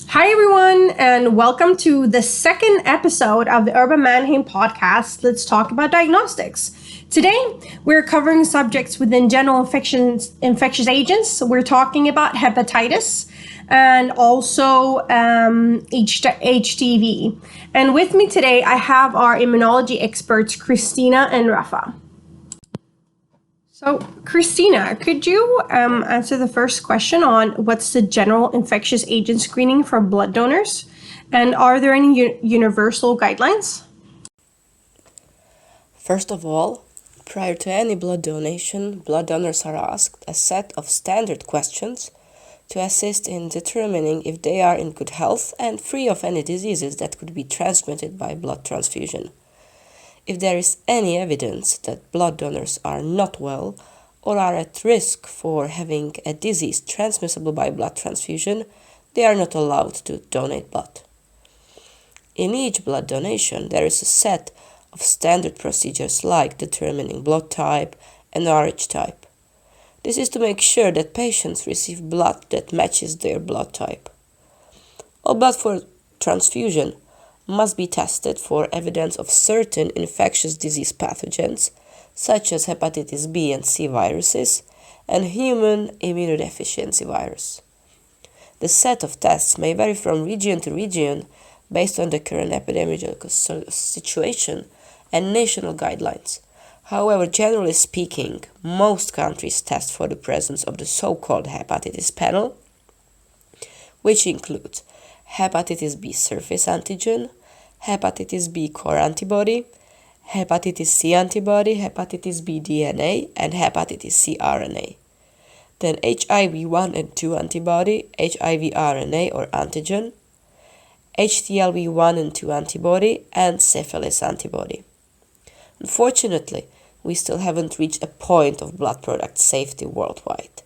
Hi, everyone, and welcome to the second episode of the Erba Mannheim Podcast. Let's talk about diagnostics. Today, we're covering subjects within general infectious agents. We're talking about hepatitis and also HTV. And with me today, I have our immunology experts, Christina and Rafa. So, Christina, could you answer the first question on what's the general infectious agent screening for blood donors? And are there any universal guidelines? First of all, prior to any blood donation, blood donors are asked a set of standard questions to assist in determining if they are in good health and free of any diseases that could be transmitted by blood transfusion. If there is any evidence that blood donors are not well or are at risk for having a disease transmissible by blood transfusion, they are not allowed to donate blood. In each blood donation, there is a set of standard procedures like determining blood type and RH type. This is to make sure that patients receive blood that matches their blood type. All blood for transfusion must be tested for evidence of certain infectious disease pathogens, such as hepatitis B and C viruses and human immunodeficiency virus. The set of tests may vary from region to region based on the current epidemiological situation and national guidelines. However, generally speaking, most countries test for the presence of the so-called hepatitis panel, which includes hepatitis B surface antigen, hepatitis B core antibody, hepatitis C antibody, hepatitis B DNA, and hepatitis C RNA. Then HIV-1 and 2 antibody, HIV RNA or antigen, HTLV-1 and 2 antibody, and syphilis antibody. Unfortunately, we still haven't reached a point of blood product safety worldwide.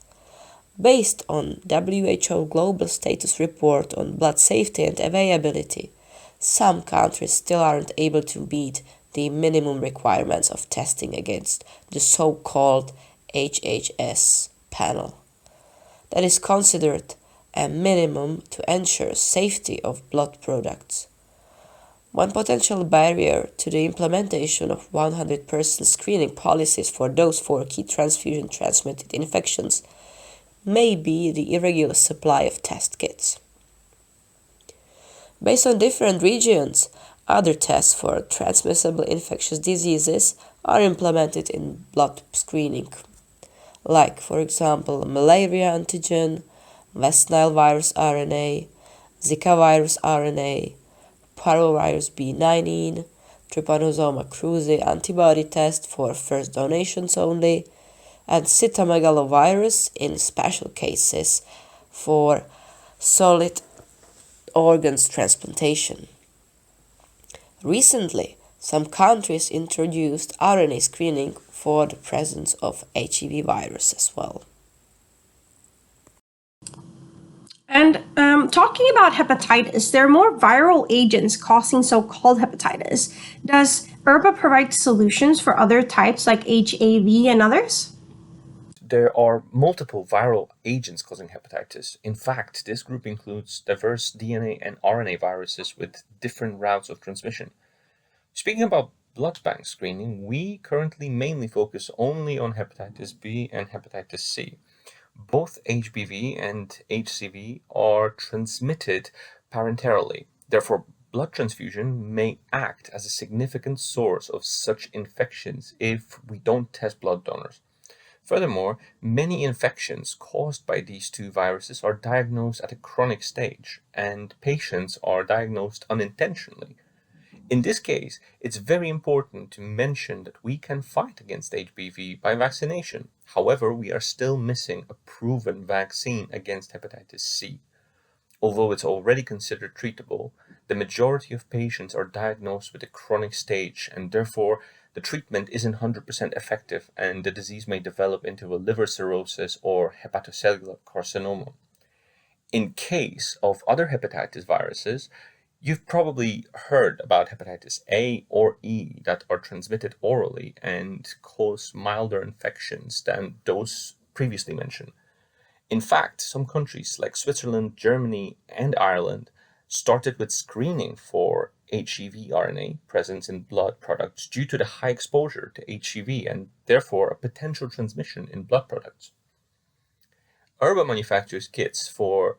Based on WHO Global Status Report on blood safety and availability, some countries still aren't able to meet the minimum requirements of testing against the so-called HHS panel. That is considered a minimum to ensure safety of blood products. One potential barrier to the implementation of 100% screening policies for those 4 key transfusion-transmitted infections may be the irregular supply of test kits. Based on different regions, other tests for transmissible infectious diseases are implemented in blood screening, like, for example, malaria antigen, West Nile virus RNA, Zika virus RNA, parvovirus B19, Trypanosoma cruzi antibody test for first donations only, and cytomegalovirus in special cases for solid organs transplantation. Recently, some countries introduced RNA screening for the presence of HEV virus as well. And talking about hepatitis, there are more viral agents causing so-called hepatitis. Does Erba provide solutions for other types like HAV and others? There are multiple viral agents causing hepatitis. In fact, this group includes diverse DNA and RNA viruses with different routes of transmission. Speaking about blood bank screening, we currently mainly focus only on hepatitis B and hepatitis C. Both HBV and HCV are transmitted parenterally. Therefore, blood transfusion may act as a significant source of such infections if we don't test blood donors. Furthermore, many infections caused by these 2 viruses are diagnosed at a chronic stage, and patients are diagnosed unintentionally. In this case, it's very important to mention that we can fight against HBV by vaccination. However, we are still missing a proven vaccine against hepatitis C. Although it's already considered treatable, the majority of patients are diagnosed with a chronic stage, and therefore the treatment isn't 100% effective, and the disease may develop into a liver cirrhosis or hepatocellular carcinoma. In case of other hepatitis viruses, you've probably heard about hepatitis A or E that are transmitted orally and cause milder infections than those previously mentioned. In fact, some countries like Switzerland, Germany, and Ireland started with screening for HEV RNA presence in blood products due to the high exposure to HEV and therefore a potential transmission in blood products. Erba manufactures kits for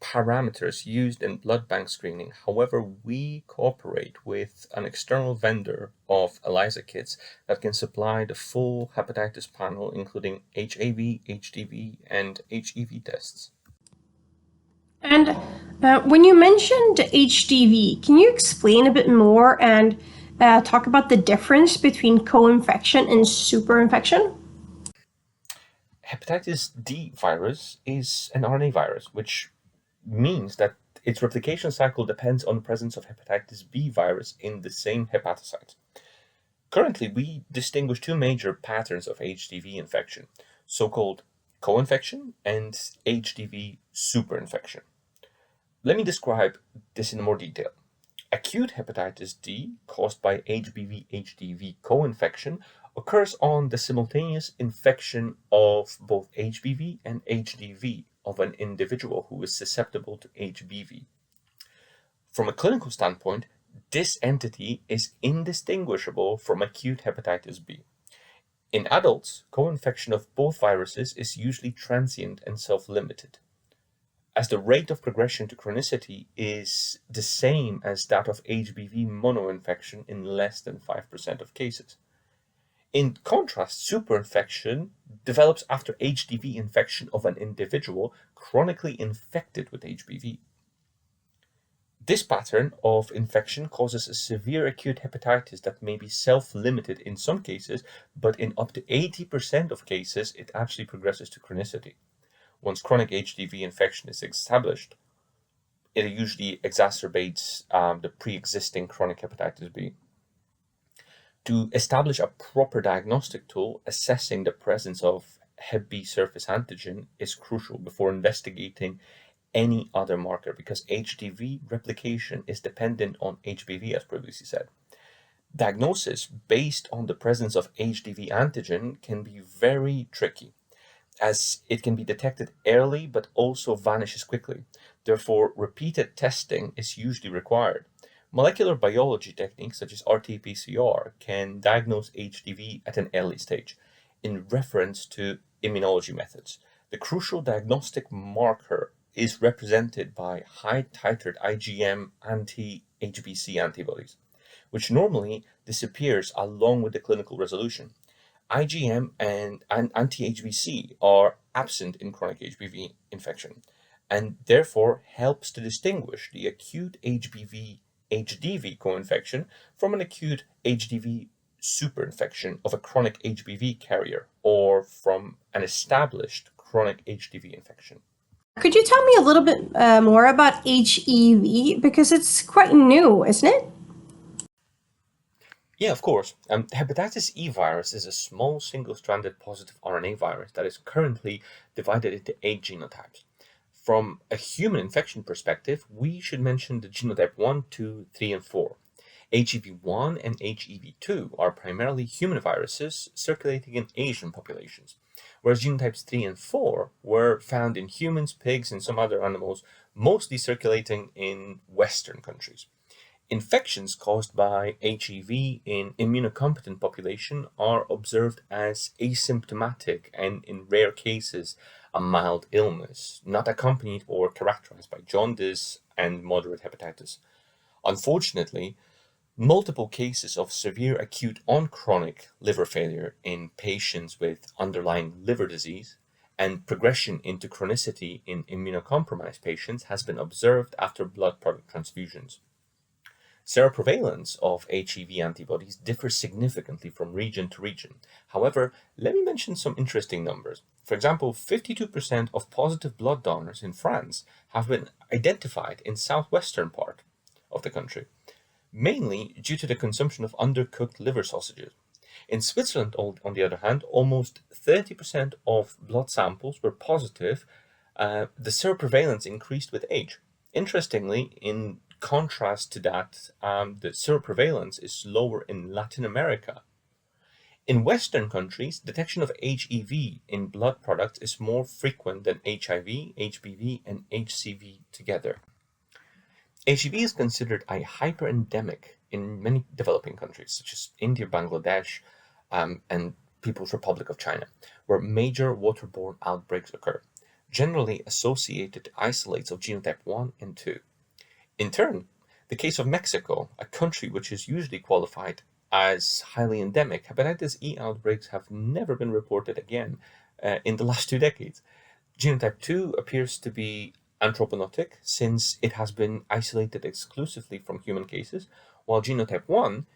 parameters used in blood bank screening. However, we cooperate with an external vendor of ELISA kits that can supply the full hepatitis panel, including HAV, HDV, and HEV tests. And when you mentioned HDV, can you explain a bit more and talk about the difference between co-infection and superinfection? Hepatitis D virus is an RNA virus, which means that its replication cycle depends on the presence of hepatitis B virus in the same hepatocyte. Currently, we distinguish two major patterns of HDV infection, so-called co-infection and HDV superinfection. Let me describe this in more detail. Acute hepatitis D caused by HBV-HDV co-infection occurs on the simultaneous infection of both HBV and HDV of an individual who is susceptible to HBV. From a clinical standpoint, this entity is indistinguishable from acute hepatitis B. In adults, co-infection of both viruses is usually transient and self-limited, as the rate of progression to chronicity is the same as that of HBV monoinfection in less than 5% of cases. In contrast, superinfection develops after HDV infection of an individual chronically infected with HBV. This pattern of infection causes a severe acute hepatitis that may be self-limited in some cases, but in up to 80% of cases, it actually progresses to chronicity. Once chronic HDV infection is established, it usually exacerbates the pre-existing chronic hepatitis B. To establish a proper diagnostic tool assessing the presence of Hep B surface antigen is crucial before investigating any other marker, because HDV replication is dependent on HBV, as previously said. Diagnosis based on the presence of HDV antigen can be very tricky, as it can be detected early but also vanishes quickly. Therefore, repeated testing is usually required. Molecular biology techniques such as RT-PCR can diagnose HDV at an early stage in reference to immunology methods. The crucial diagnostic marker is represented by high-titered IgM anti-HBC antibodies, which normally disappears along with the clinical resolution. IgM and anti-HBC are absent in chronic HBV infection and therefore helps to distinguish the acute HBV HDV co-infection from an acute HDV superinfection of a chronic HBV carrier or from an established chronic HDV infection. Could you tell me a little bit more about HEV? Because it's quite new, isn't it? Yeah, of course. Hepatitis E virus is a small single-stranded positive RNA virus that is currently divided into 8 genotypes. From a human infection perspective, we should mention the genotype 1, 2, 3, and 4. HEV1 and HEV2 are primarily human viruses circulating in Asian populations, whereas genotypes 3 and 4 were found in humans, pigs, and some other animals, mostly circulating in Western countries. Infections caused by HEV in immunocompetent population are observed as asymptomatic and, in rare cases, a mild illness, not accompanied or characterized by jaundice and moderate hepatitis. Unfortunately, multiple cases of severe acute on chronic liver failure in patients with underlying liver disease and progression into chronicity in immunocompromised patients has been observed after blood product transfusions. Seroprevalence of HEV antibodies differs significantly from region to region. However, let me mention some interesting numbers. For example, 52% of positive blood donors in France have been identified in southwestern part of the country, mainly due to the consumption of undercooked liver sausages. In Switzerland, on the other hand, almost 30% of blood samples were positive. The seroprevalence increased with age. Interestingly, in contrast to that, the seroprevalence is lower in Latin America. In Western countries, detection of HEV in blood products is more frequent than HIV, HBV, and HCV together. HEV is considered a hyperendemic in many developing countries, such as India, Bangladesh, and People's Republic of China, where major waterborne outbreaks occur, generally associated to isolates of genotype 1 and 2. In turn, the case of Mexico, a country which is usually qualified as highly endemic, hepatitis E outbreaks have never been reported again in the last 2 decades. Genotype 2 appears to be anthropogenic since it has been isolated exclusively from human cases, while genotype 1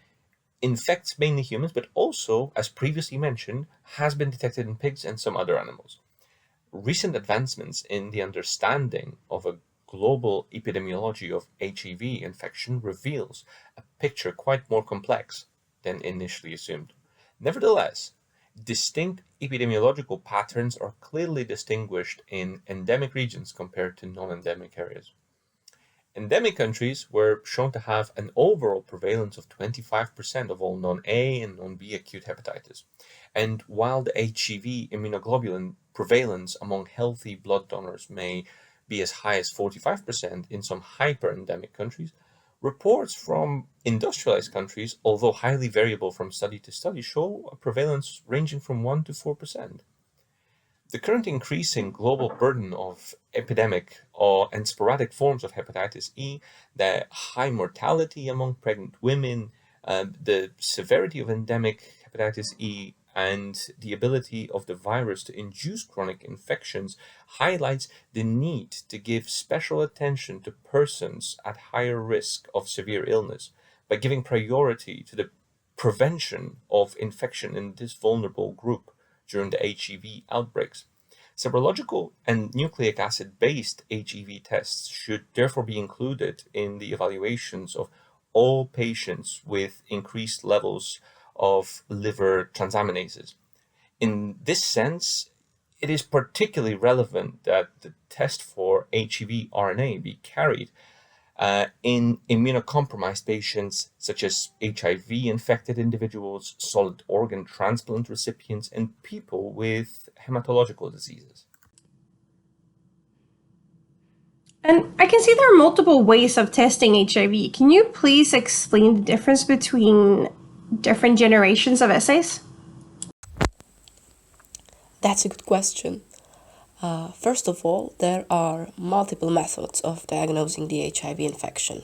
infects mainly humans, but also, as previously mentioned, has been detected in pigs and some other animals. Recent advancements in the understanding of a global epidemiology of HEV infection reveals a picture quite more complex than initially assumed. Nevertheless, distinct epidemiological patterns are clearly distinguished in endemic regions compared to non-endemic areas. Endemic countries were shown to have an overall prevalence of 25% of all non-A and non-B acute hepatitis. And while the HEV immunoglobulin prevalence among healthy blood donors may be as high as 45% in some hyper-endemic countries, reports from industrialized countries, although highly variable from study to study, show a prevalence ranging from 1 to 4%. The current increasing global burden of epidemic and sporadic forms of hepatitis E, the high mortality among pregnant women, the severity of endemic hepatitis E, and the ability of the virus to induce chronic infections highlights the need to give special attention to persons at higher risk of severe illness by giving priority to the prevention of infection in this vulnerable group during the HEV outbreaks. Serological and nucleic acid based HEV tests should therefore be included in the evaluations of all patients with increased levels of liver transaminases. In this sense, it is particularly relevant that the test for HEV RNA be carried in immunocompromised patients such as HIV infected individuals, solid organ transplant recipients, and people with hematological diseases. And I can see there are multiple ways of testing HIV. Can you please explain the difference between different generations of assays? That's a good question. First of all, there are multiple methods of diagnosing the HIV infection.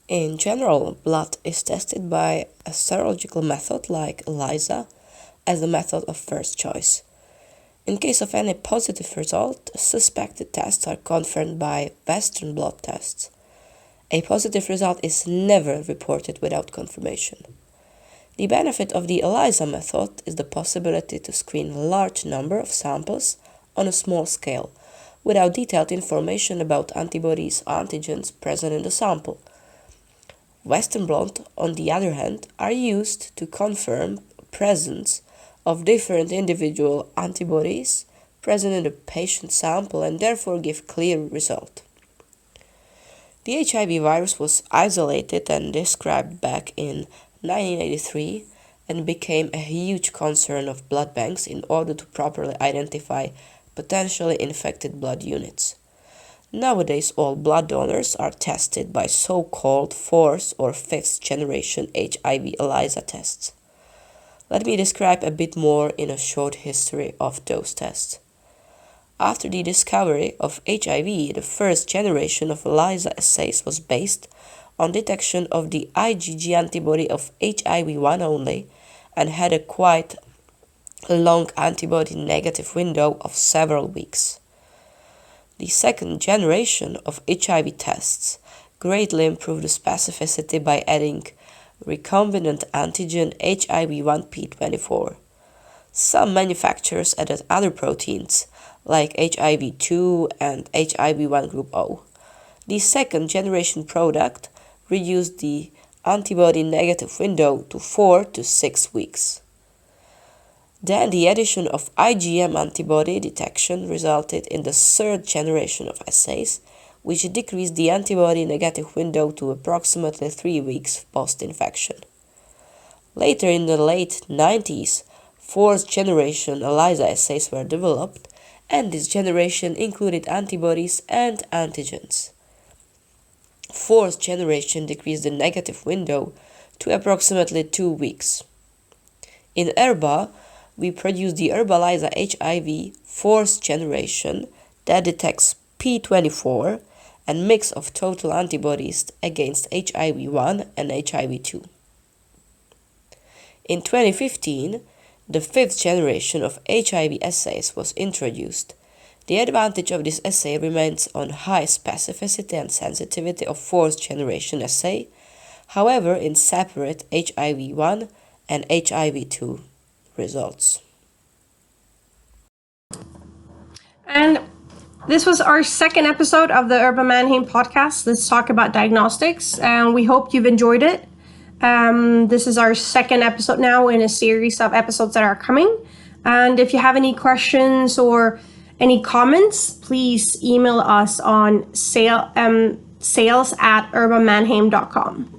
In general, blood is tested by a serological method like ELISA as the method of first choice. In case of any positive result, suspected tests are confirmed by Western blot tests. A positive result is never reported without confirmation. The benefit of the ELISA method is the possibility to screen a large number of samples on a small scale, without detailed information about antibodies, antigens present in the sample. Western blot, on the other hand, are used to confirm presence of different individual antibodies present in the patient sample and therefore give clear result. The HIV virus was isolated and described back in 1983 and became a huge concern of blood banks in order to properly identify potentially infected blood units. Nowadays, all blood donors are tested by so-called 4th or 5th generation HIV ELISA tests. Let me describe a bit more in a short history of those tests. After the discovery of HIV, the first generation of ELISA assays was based on detection of the IgG antibody of HIV-1 only and had a quite long antibody negative window of several weeks. The second generation of HIV tests greatly improved the specificity by adding recombinant antigen HIV1P24. Some manufacturers added other proteins like HIV2 and HIV1 group O. The second generation product reduced the antibody negative window to 4 to 6 weeks. Then the addition of IgM antibody detection resulted in the third generation of assays, which decreased the antibody negative window to approximately 3 weeks post-infection. Later in the late 90s, fourth-generation ELISA assays were developed, and this generation included antibodies and antigens. Fourth generation decreased the negative window to approximately 2 weeks. In Erba, we produce the Erba ELISA HIV fourth generation that detects P24 and mix of total antibodies against HIV-1 and HIV-2. In 2015, the fifth generation of HIV assays was introduced. The advantage of this assay remains on high specificity and sensitivity of fourth generation assay, however in separate HIV-1 and HIV-2 results. And this was our second episode of the Erba Mannheim Podcast. Let's talk about diagnostics, and we hope you've enjoyed it. This is our second episode now in a series of episodes that are coming. And if you have any questions or any comments, please email us on sales@erbamannheim.com.